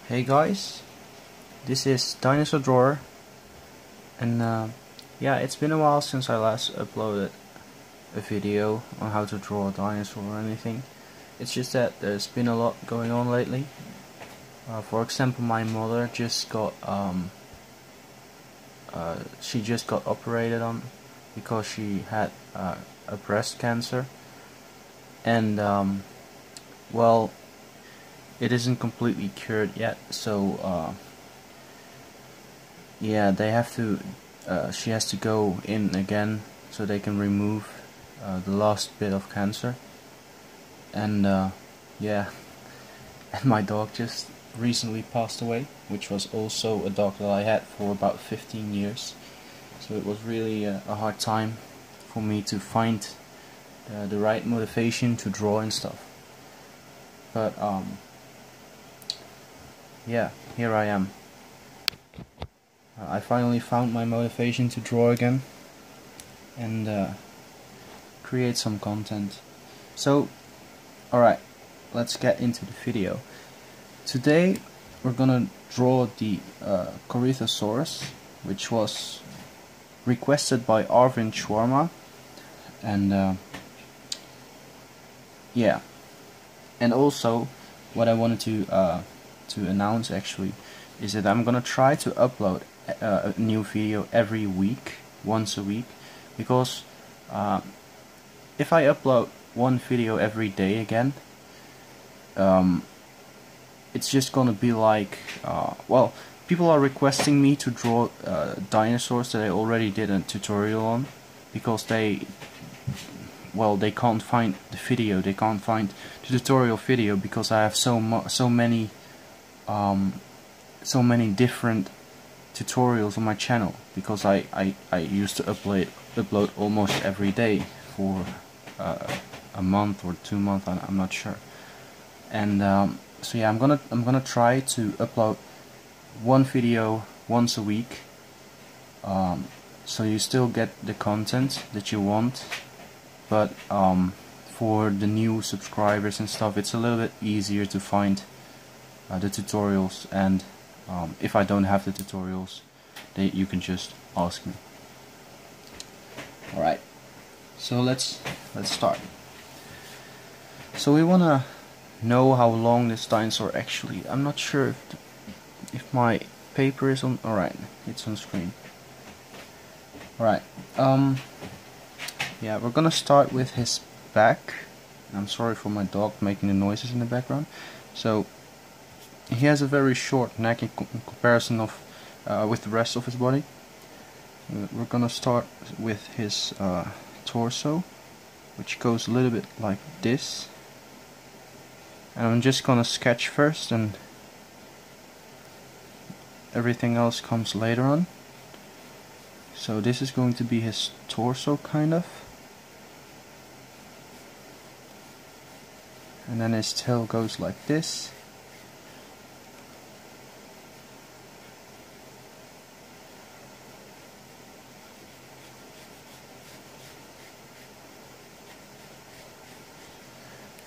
Hey guys, this is Dinosaur Drawer, and yeah, it's been a while since I last uploaded a video on how to draw a dinosaur or anything. It's just that there's been a lot going on lately. For example, my mother just got she just got operated on because she had a breast cancer, and well, it isn't completely cured yet, so yeah, they have to she has to go in again so they can remove the last bit of cancer. And yeah, and my dog just recently passed away, which was also a dog that I had for about 15 years, so it was really a hard time for me to find the right motivation to draw and stuff. But yeah, here I am. I finally found my motivation to draw again and create some content. So, alright, let's get into the video. Today we're gonna draw the Corythosaurus, which was requested by Arvin Shawarma, and yeah, and also what I wanted to announce actually is that I'm gonna try to upload a new video every week, once a week, because if I upload one video every day again, it's just gonna be like, well, people are requesting me to draw dinosaurs that I already did a tutorial on, because they can't find the video, they can't find the tutorial video, because I have so many different tutorials on my channel, because I used to upload almost every day for a month or 2 months, I'm not sure. And so yeah, I'm gonna try to upload one video once a week, so you still get the content that you want, but for the new subscribers and stuff, it's a little bit easier to find the tutorials, and if I don't have the tutorials, you can just ask me. Alright, so let's start. So we wanna know how long this dinosaur actually. I'm not sure if my paper is on. Alright, it's on screen. Alright, yeah, we're gonna start with his back. I'm sorry for my dog making the noises in the background. So he has a very short neck in comparison of with the rest of his body. We're gonna start with his torso, which goes a little bit like this. And I'm just gonna sketch first, and everything else comes later on. So this is going to be his torso, kind of. And then his tail goes like this.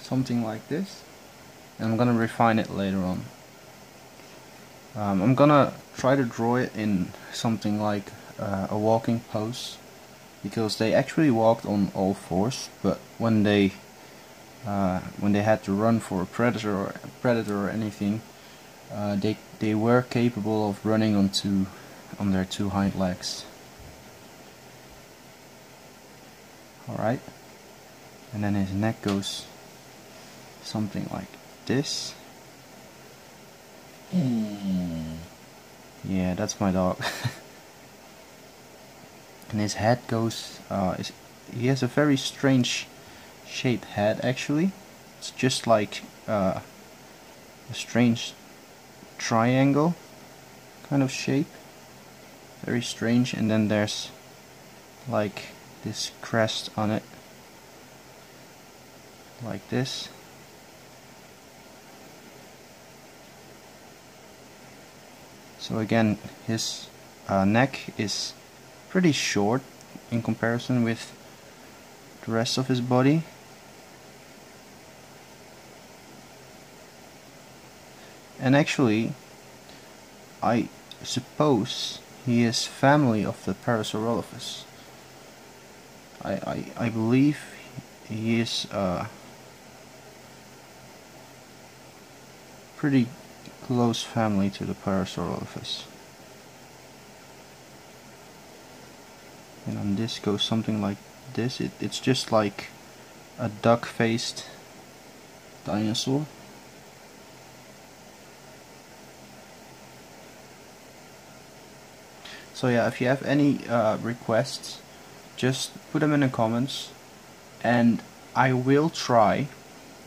Something like this. And I'm gonna refine it later on. I'm gonna try to draw it in something like a walking pose, because they actually walked on all fours, but when they had to run for a predator or anything, they were capable of running on their two hind legs. Alright, and then his neck goes something like this. Yeah, that's my dog. And his head goes, he has a very strange shaped head actually. It's just like a strange triangle kind of shape. Very strange. And then there's like this crest on it, like this. So again, his neck is pretty short in comparison with the rest of his body. And actually, I suppose he is family of the Parasaurolophus. I believe he is pretty close family to the Parasaurolophus. And on this goes something like this. It's just like a duck-faced dinosaur. So yeah, if you have any requests, just put them in the comments, and I will try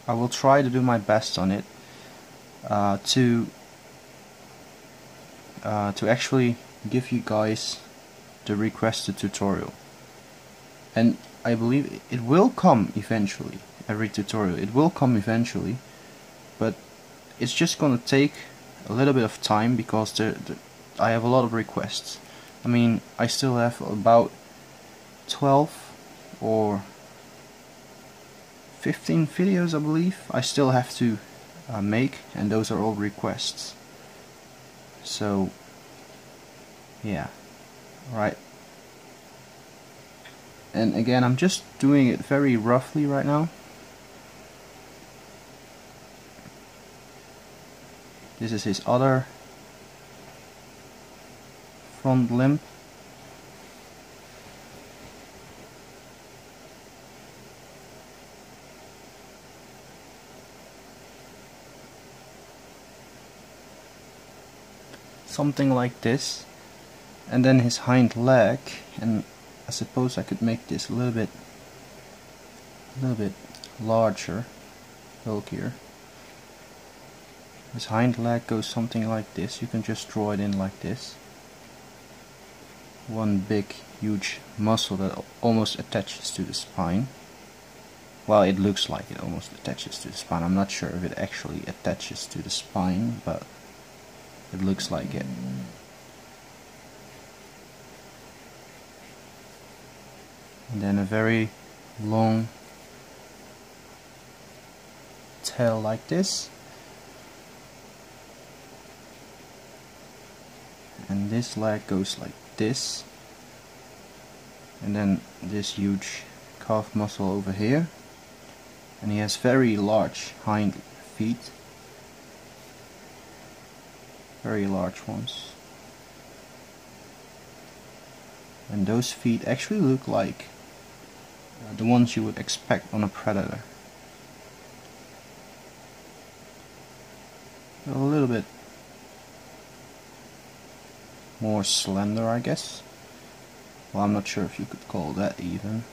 to do my best on it to actually give you guys the requested tutorial. And I believe it will come eventually. Every tutorial, it will come eventually, but it's just gonna take a little bit of time because I have a lot of requests. I mean, I still have about 12 or 15 videos, I believe, I still have to make, and those are all requests. So yeah, right. And again, I'm just doing it very roughly right now. This is his other front limb. Something like this. And then his hind leg, and I suppose I could make this a little bit larger, bulkier. His hind leg goes something like this. You can just draw it in like this. One big, huge muscle that almost attaches to the spine. Well, it looks like it almost attaches to the spine. I'm not sure if it actually attaches to the spine, but it looks like it. And then a very long tail like this. And this leg goes like this. And then this huge calf muscle over here. And he has very large hind feet. Very large ones. And those feet actually look like the ones you would expect on a predator. They're a little bit more slender, I guess. Well, I'm not sure if you could call that even.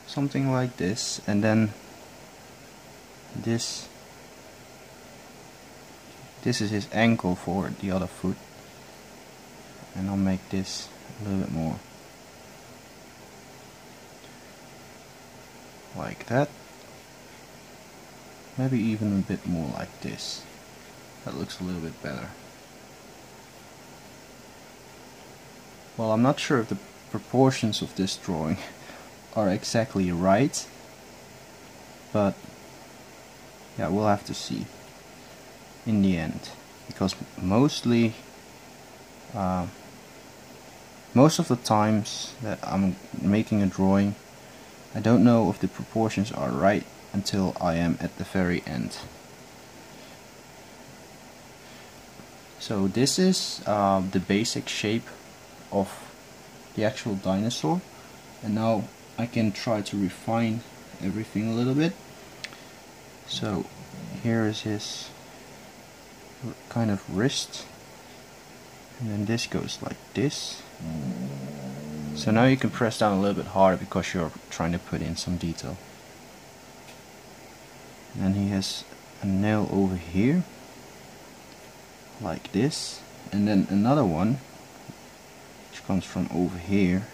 Something like this, and then this is his ankle for the other foot, and I'll make this a little bit more like that, maybe even a bit more like this. That looks a little bit better. Well, I'm not sure if the proportions of this drawing are exactly right, but yeah, we'll have to see in the end, because mostly most of the times that I'm making a drawing, I don't know if the proportions are right until I am at the very end. So this is the basic shape of the actual dinosaur, and now I can try to refine everything a little bit. So here is his kind of wrist, and then this goes like this. So now you can press down a little bit harder because you're trying to put in some detail. And then he has a nail over here like this, and then another one which comes from over here,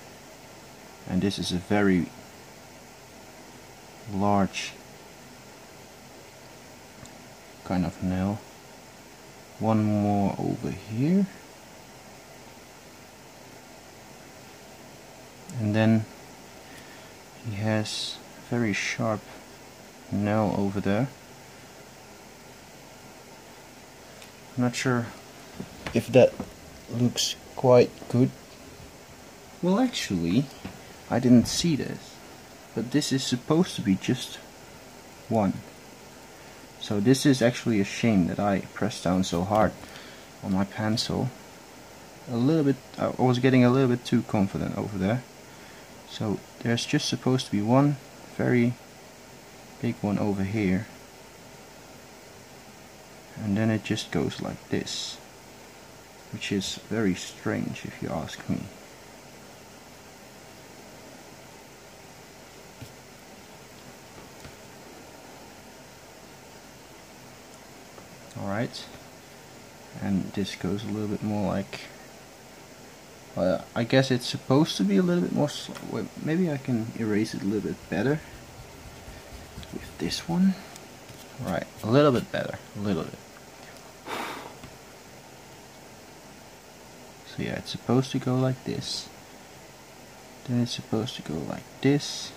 and this is a very large kind of nail. One more over here, and then he has very sharp nail over there, I'm not sure if that looks quite good. Well, actually, I didn't see this, but this is supposed to be just one. So this is actually a shame that I pressed down so hard on my pencil. A little bit, I was getting a little bit too confident over there. So there's just supposed to be one very big one over here, and then it just goes like this, which is very strange if you ask me. Alright, and this goes a little bit more like, I guess it's supposed to be a little bit more, maybe I can erase it a little bit better with this one. Right, a little bit better, a little bit. So yeah, it's supposed to go like this. Then it's supposed to go like this,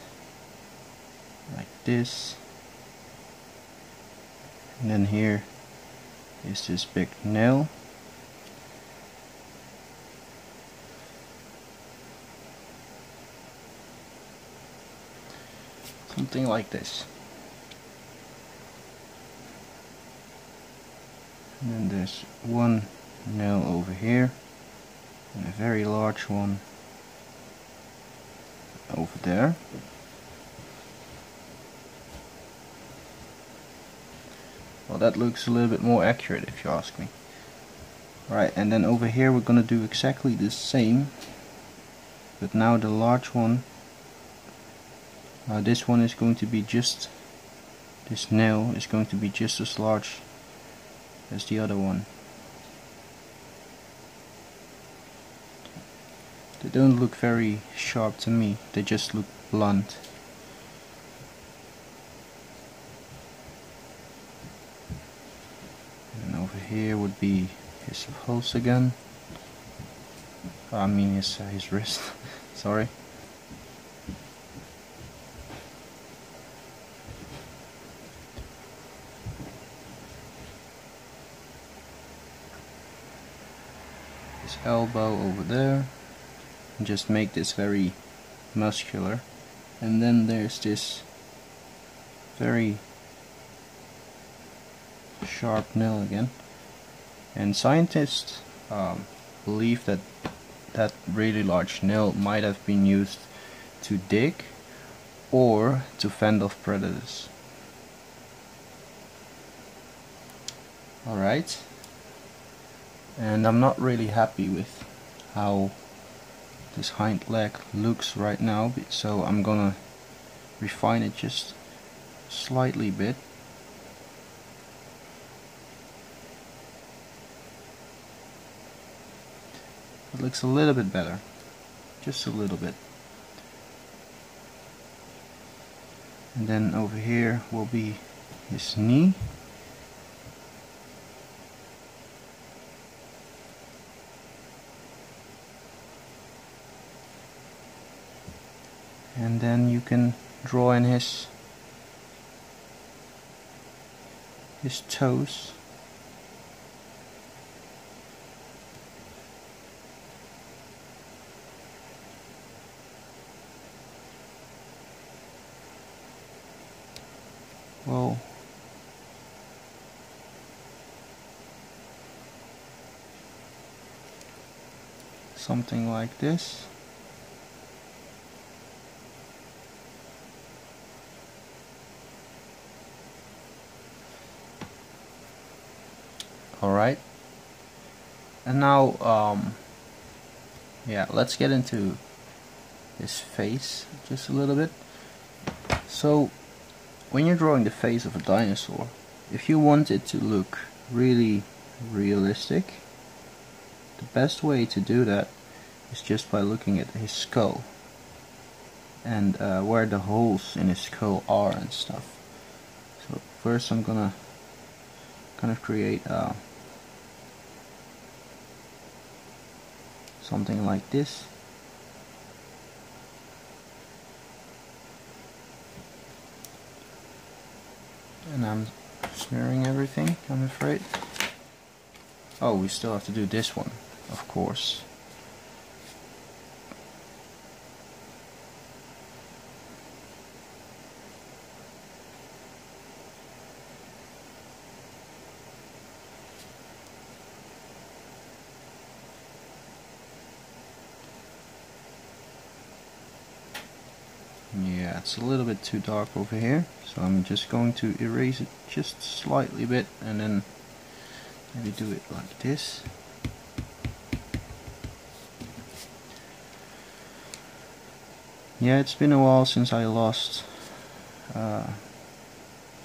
and then here is this big nail. Something like this. And then there's one nail over here, and a very large one over there. Well, that looks a little bit more accurate if you ask me. Right, and then over here we're gonna do exactly the same, but now the large one, this one is going to be just, this nail is going to be just as large as the other one. They don't look very sharp to me, they just look blunt. And over here would be his pulse again. I mean his wrist, sorry. His elbow over there. And just make this very muscular. And then there's this very sharp nail again. And scientists believe that that really large nail might have been used to dig or to fend off predators. Alright, and I'm not really happy with how this hind leg looks right now, so I'm gonna refine it just slightly bit. It looks a little bit better, just a little bit. And then over here will be his knee. And then you can draw in his toes. Well, something like this. Alright, and now yeah, let's get into his face just a little bit. So when you're drawing the face of a dinosaur, if you want it to look really realistic, the best way to do that is just by looking at his skull and where the holes in his skull are and stuff. So first I'm gonna kind of create something like this. And I'm smearing everything, I'm afraid. Oh, we still have to do this one, of course. Yeah, it's a little bit too dark over here, so I'm just going to erase it just slightly bit and then maybe do it like this. Yeah, it's been a while since I last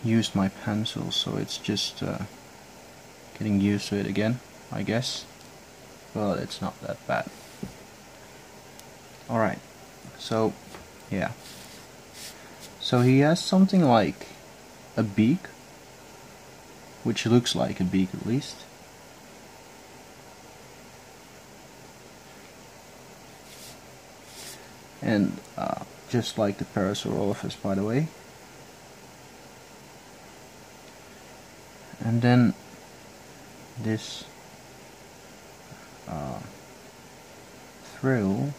used my pencil, so it's just getting used to it again, I guess. But it's not that bad. Alright, so yeah. So he has something like a beak, which looks like a beak at least. And just like the Parasaurolophus, by the way. And then this frill,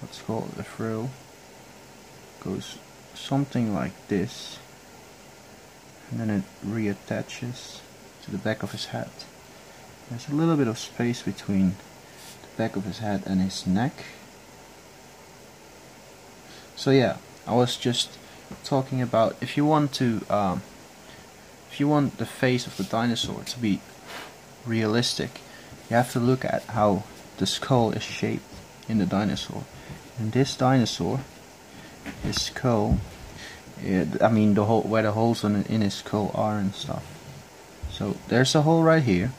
let's call it a frill, goes something like this, and then it reattaches to the back of his head. There's a little bit of space between the back of his head and his neck. So yeah, I was just talking about if you want the face of the dinosaur to be realistic, you have to look at how the skull is shaped in the dinosaur. And this dinosaur, his skull, I mean the hole where the holes in his skull are and stuff. So there's a hole right here,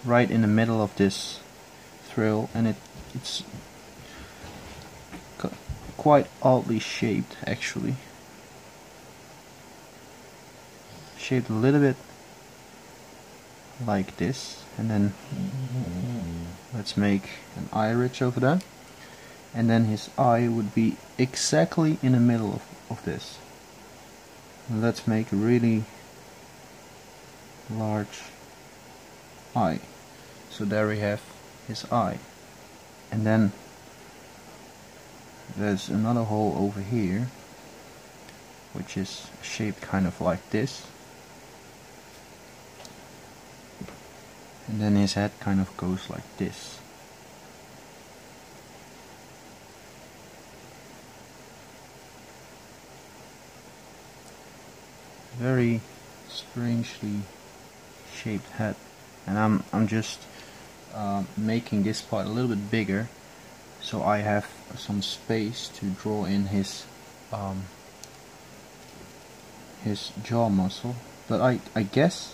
right in the middle of this frill, and it's quite oddly shaped actually. Shaped a little bit like this, and then let's make an eye ridge over there, and then his eye would be exactly in the middle of this. And let's make a really large eye. So there we have his eye, and then there's another hole over here which is shaped kind of like this, and then his head kind of goes like this. Very strangely shaped head, and I'm just making this part a little bit bigger so I have some space to draw in his jaw muscle. But I guess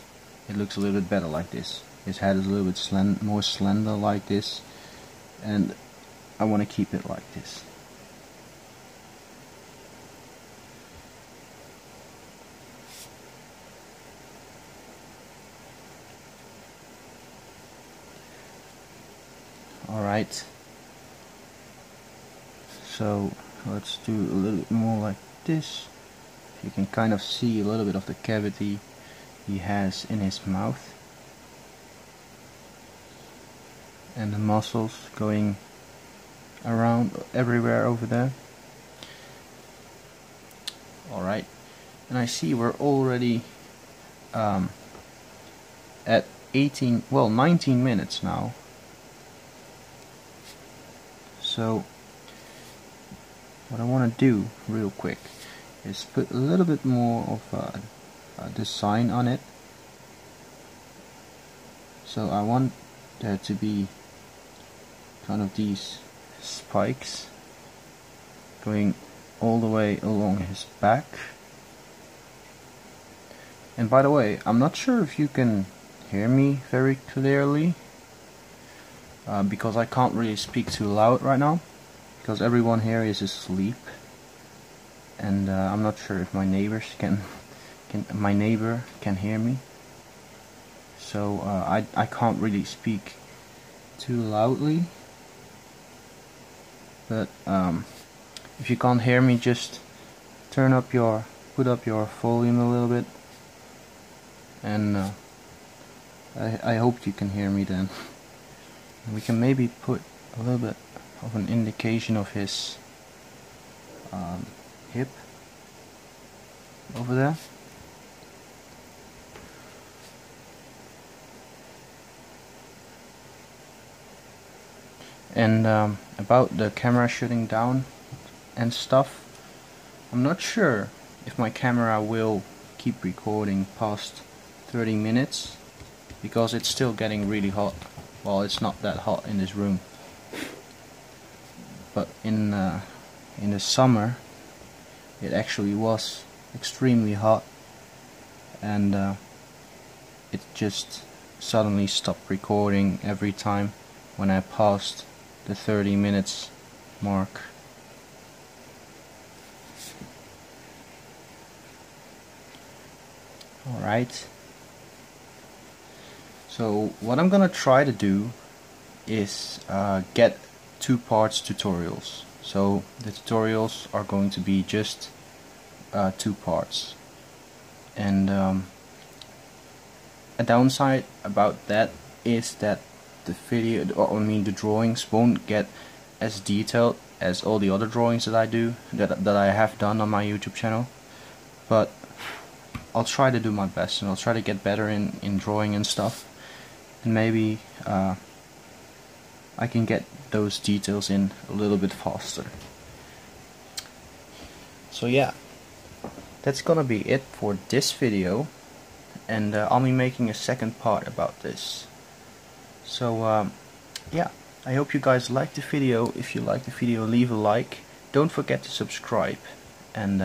it looks a little bit better like this. His head is a little bit more slender like this, and I want to keep it like this. Alright, so let's do a little bit more like this. You can kind of see a little bit of the cavity he has in his mouth, and the muscles going around everywhere over there. Alright, and I see we're already at 19 minutes now. So what I want to do real quick is put a little bit more of a design on it. So I want there to be kind of these spikes going all the way along his back. And by the way, I'm not sure if you can hear me very clearly, because I can't really speak too loud right now, because everyone here is asleep, and I'm not sure if my neighbors my neighbor can hear me. So I can't really speak too loudly. But if you can't hear me, just put up your volume a little bit, and I hope you can hear me then. And we can maybe put a little bit of an indication of his hip over there. And about the camera shutting down and stuff, I'm not sure if my camera will keep recording past 30 minutes because it's still getting really hot. Well, it's not that hot in this room, but in the summer it actually was extremely hot, and it just suddenly stopped recording every time when I passed the 30 minutes mark. Alright, so what I'm gonna try to do is get 2 parts tutorials. So the tutorials are going to be just 2 parts, and a downside about that is that the video, or I mean the drawings, won't get as detailed as all the other drawings that I do, that I have done on my YouTube channel. But I'll try to do my best, and I'll try to get better in drawing and stuff, and maybe I can get those details in a little bit faster. So yeah, that's gonna be it for this video, and I'll be making a second part about this. So yeah, I hope you guys liked the video. If you liked the video, leave a like. Don't forget to subscribe. And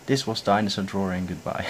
this was Dinosaur Drawing. Goodbye.